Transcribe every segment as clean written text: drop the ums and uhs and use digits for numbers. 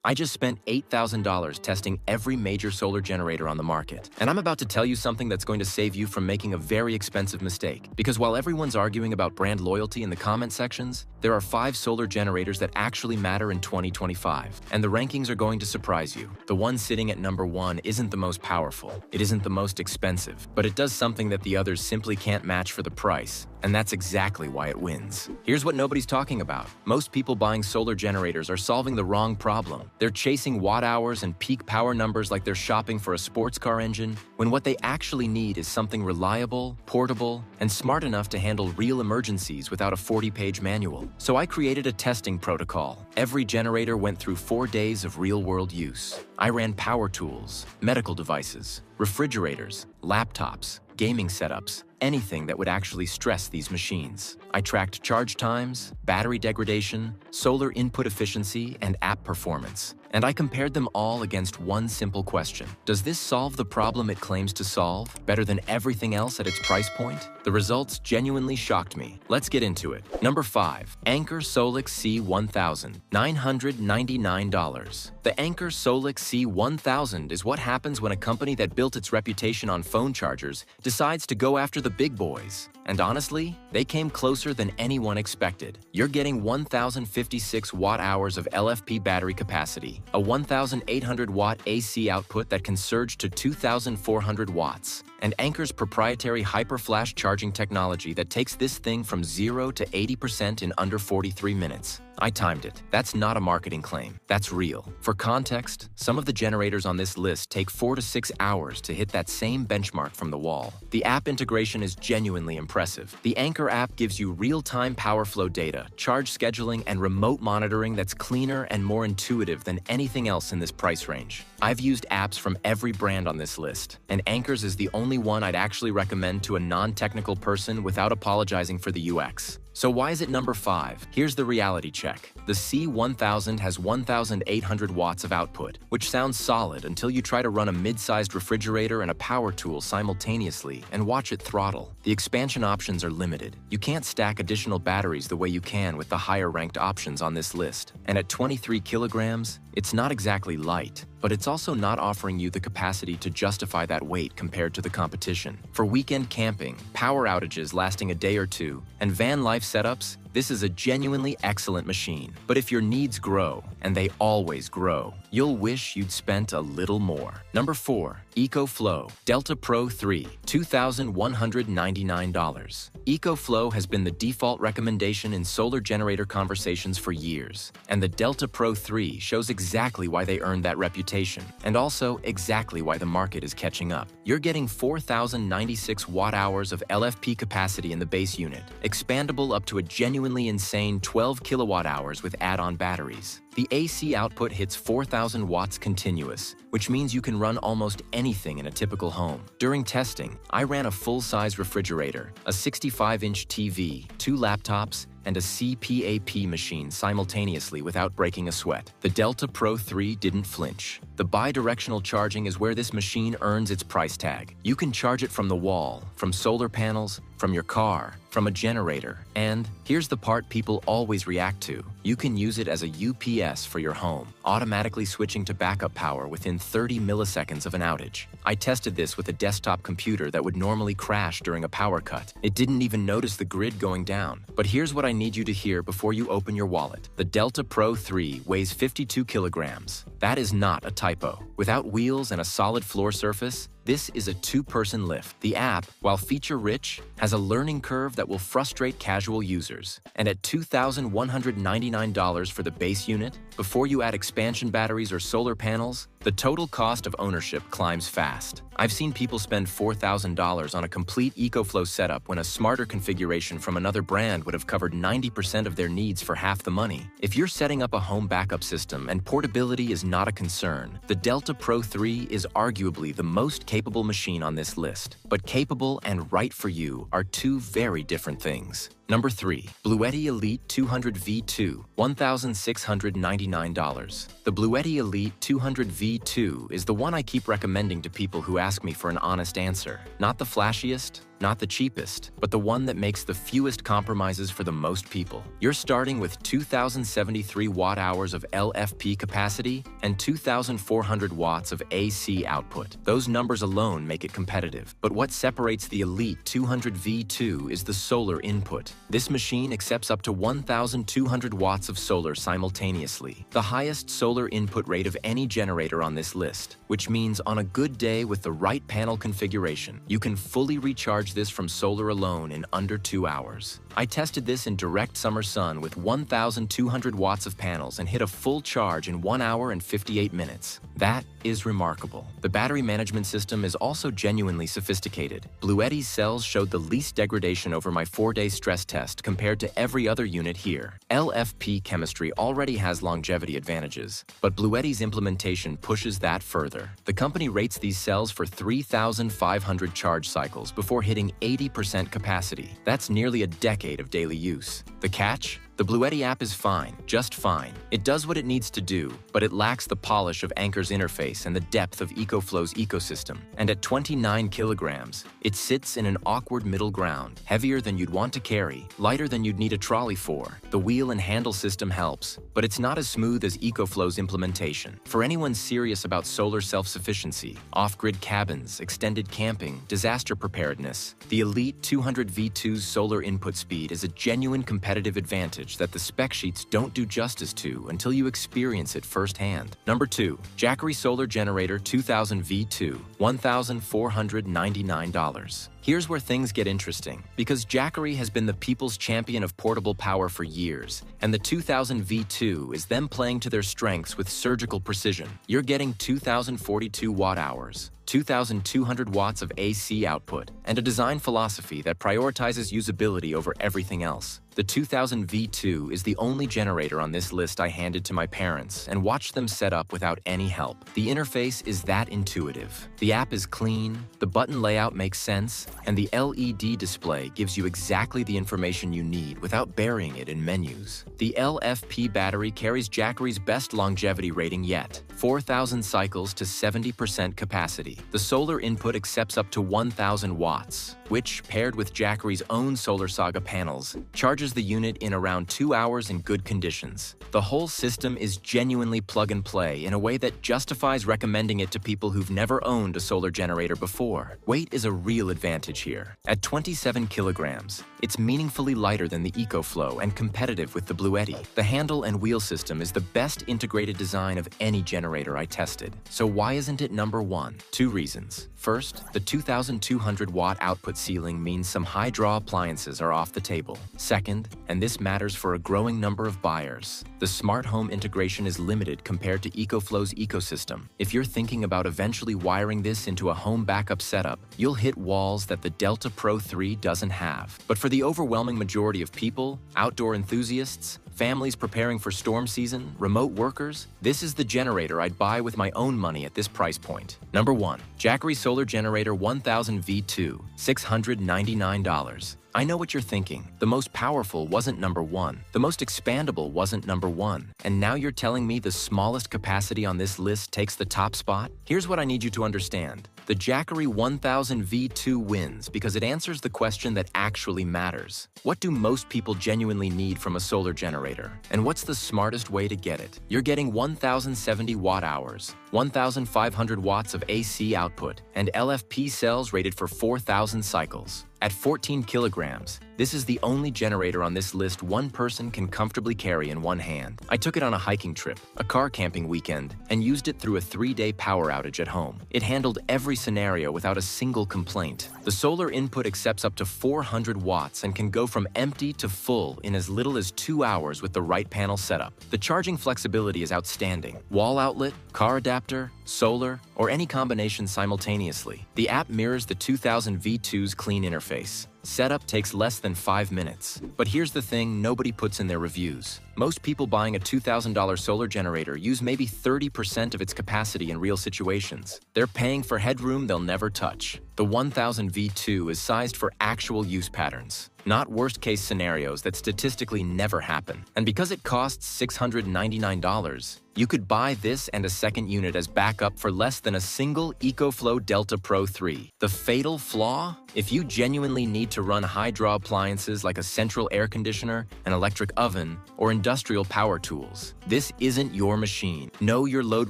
I just spent $8,000 testing every major solar generator on the market. And I'm about to tell you something that's going to save you from making a very expensive mistake. Because while everyone's arguing about brand loyalty in the comment sections, there are 5 solar generators that actually matter in 2025. And the rankings are going to surprise you. The one sitting at number 1 isn't the most powerful, it isn't the most expensive, but it does something that the others simply can't match for the price. And that's exactly why it wins. Here's what nobody's talking about. Most people buying solar generators are solving the wrong problem. They're chasing watt hours and peak power numbers like they're shopping for a sports car engine, when what they actually need is something reliable, portable, and smart enough to handle real emergencies without a 40-page manual. So I created a testing protocol. Every generator went through 4 days of real-world use. I ran power tools, medical devices, refrigerators, laptops, gaming setups, anything that would actually stress these machines. I tracked charge times, battery degradation, solar input efficiency, and app performance. And I compared them all against one simple question. Does this solve the problem it claims to solve better than everything else at its price point? The results genuinely shocked me. Let's get into it. Number 5. Anker Solix C1000, $999. The Anker Solix C1000 is what happens when a company that built its reputation on phone chargers decides to go after the big boys. And honestly, they came closer than anyone expected. You're getting 1,056 watt-hours of LFP battery capacity, a 1,800-watt AC output that can surge to 2,400 watts, and Anker's proprietary hyper-flash charging technology that takes this thing from 0 to 80% in under 43 minutes. I timed it. That's not a marketing claim. That's real. For context, some of the generators on this list take 4 to 6 hours to hit that same benchmark from the wall. The app integration is genuinely impressive. The Anker app gives you real-time power flow data, charge scheduling, and remote monitoring that's cleaner and more intuitive than anything else in this price range. I've used apps from every brand on this list, and Anker's is the only one I'd actually recommend to a non-technical person without apologizing for the UX. So why is it number 5? Here's the reality check. The C1000 has 1,800 watts of output, which sounds solid until you try to run a mid-sized refrigerator and a power tool simultaneously and watch it throttle. The expansion options are limited. You can't stack additional batteries the way you can with the higher-ranked options on this list. And at 23 kilograms, it's not exactly light, but it's also not offering you the capacity to justify that weight compared to the competition. For weekend camping, power outages lasting a day or two, and van life setups, this is a genuinely excellent machine. But if your needs grow, and they always grow, you'll wish you'd spent a little more. Number 4. EcoFlow Delta Pro 3, $2,199. EcoFlow has been the default recommendation in solar generator conversations for years, and the Delta Pro 3 shows exactly why they earned that reputation, and also exactly why the market is catching up. You're getting 4,096 watt-hours of LFP capacity in the base unit, expandable up to a genuinely insane 12 kilowatt-hours with add-on batteries. The AC output hits 4,000 watts continuous, which means you can run almost anything in a typical home. During testing, I ran a full-size refrigerator, a 65-inch TV, 2 laptops, and a CPAP machine simultaneously without breaking a sweat. The Delta Pro 3 didn't flinch. The bi-directional charging is where this machine earns its price tag. You can charge it from the wall, from solar panels, from your car, from a generator, and here's the part people always react to. You can use it as a UPS for your home, automatically switching to backup power within 30 milliseconds of an outage. I tested this with a desktop computer that would normally crash during a power cut. It didn't even notice the grid going down. But here's what I need you to hear before you open your wallet. The Delta Pro 3 weighs 52 kilograms. That is not a typo. Without wheels and a solid floor surface, this is a 2-person lift. The app, while feature-rich, has a learning curve that will frustrate casual users. And at $2,199 for the base unit, before you add expansion batteries or solar panels, the total cost of ownership climbs fast. I've seen people spend $4,000 on a complete EcoFlow setup when a smarter configuration from another brand would have covered 90% of their needs for half the money. If you're setting up a home backup system and portability is not a concern, the Delta Pro 3 is arguably the most capable machine on this list. But capable and right for you are 2 very different things. Number 3. Bluetti Elite 200 V2, $1,699. The Bluetti Elite 200 V2 is the one I keep recommending to people who ask me for an honest answer. Not the flashiest, not the cheapest, but the one that makes the fewest compromises for the most people. You're starting with 2,073 watt-hours of LFP capacity and 2,400 watts of AC output. Those numbers alone make it competitive. But what separates the Elite 200 V2 is the solar input. This machine accepts up to 1,200 watts of solar simultaneously, the highest solar input rate of any generator on this list, which means on a good day with the right panel configuration, you can fully recharge this from solar alone in under 2 hours. I tested this in direct summer sun with 1,200 watts of panels and hit a full charge in 1 hour and 58 minutes. That is remarkable. The battery management system is also genuinely sophisticated. Bluetti's cells showed the least degradation over my 4-day stress test compared to every other unit here. LFP chemistry already has longevity advantages, but Bluetti's implementation pushes that further. The company rates these cells for 3,500 charge cycles before hitting 80% capacity. That's nearly a decade of daily use. The catch? The Bluetti app is fine, just fine. It does what it needs to do, but it lacks the polish of Anker's interface and the depth of EcoFlow's ecosystem. And at 29 kilograms, it sits in an awkward middle ground, heavier than you'd want to carry, lighter than you'd need a trolley for. The wheel and handle system helps, but it's not as smooth as EcoFlow's implementation. For anyone serious about solar self-sufficiency, off-grid cabins, extended camping, disaster preparedness, the Elite 200 V2's solar input speed is a genuine competitive advantage that the spec sheets don't do justice to until you experience it firsthand. Number 2. Jackery Solar Generator 2000 V2, $1,499. Here's where things get interesting, because Jackery has been the people's champion of portable power for years, and the 2000 V2 is them playing to their strengths with surgical precision. You're getting 2,042 watt-hours, 2,200 watts of AC output, and a design philosophy that prioritizes usability over everything else. The 2000 V2 is the only generator on this list I handed to my parents and watched them set up without any help. The interface is that intuitive. The app is clean, the button layout makes sense, and the LED display gives you exactly the information you need without burying it in menus. The LFP battery carries Jackery's best longevity rating yet, 4,000 cycles to 70% capacity. The solar input accepts up to 1,000 watts, which, paired with Jackery's own Solar Saga panels, charges the unit in around 2 hours in good conditions. The whole system is genuinely plug and play in a way that justifies recommending it to people who've never owned a solar generator before. Weight is a real advantage here. At 27 kilograms, it's meaningfully lighter than the EcoFlow and competitive with the Bluetti. The handle and wheel system is the best integrated design of any generator I tested. So why isn't it number 1? 2 reasons. First, the 2,200 watt output ceiling means some high-draw appliances are off the table. Second, and this matters for a growing number of buyers, the smart home integration is limited compared to EcoFlow's ecosystem. If you're thinking about eventually wiring this into a home backup setup, you'll hit walls that the Delta Pro 3 doesn't have. But for the overwhelming majority of people, outdoor enthusiasts, families preparing for storm season, remote workers, this is the generator I'd buy with my own money at this price point. Number 1. Jackery Solar Generator 1000 V2, $699. I know what you're thinking. The most powerful wasn't number 1. The most expandable wasn't number 1. And now you're telling me the smallest capacity on this list takes the top spot? Here's what I need you to understand. The Jackery 1000 V2 wins because it answers the question that actually matters. What do most people genuinely need from a solar generator? And what's the smartest way to get it? You're getting 1,070 watt-hours, 1,500 watts of AC output, and LFP cells rated for 4,000 cycles. At 14 kilograms, this is the only generator on this list one person can comfortably carry in one hand. I took it on a hiking trip, a car camping weekend, and used it through a 3-day power outage at home. It handled every scenario without a single complaint. The solar input accepts up to 400 watts and can go from empty to full in as little as 2 hours with the right panel setup. The charging flexibility is outstanding. Wall outlet, car adapter, solar, or any combination simultaneously. The app mirrors the 2000 V2's clean interface. Setup takes less than 5 minutes. But here's the thing nobody puts in their reviews. Most people buying a $2,000 solar generator use maybe 30% of its capacity in real situations. They're paying for headroom they'll never touch. The 1000 V2 is sized for actual use patterns, not worst-case scenarios that statistically never happen. And because it costs $699, you could buy this and a second unit as backup for less than a single EcoFlow Delta Pro 3. The fatal flaw? If you genuinely need to run high-draw appliances like a central air conditioner, an electric oven, or industrial power tools, this isn't your machine. Know your load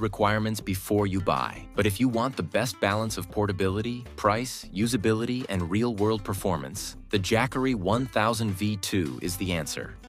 requirements before you buy. But if you want the best balance of portability, price, usability, and real-world performance, the Jackery 1000 V2 is the answer.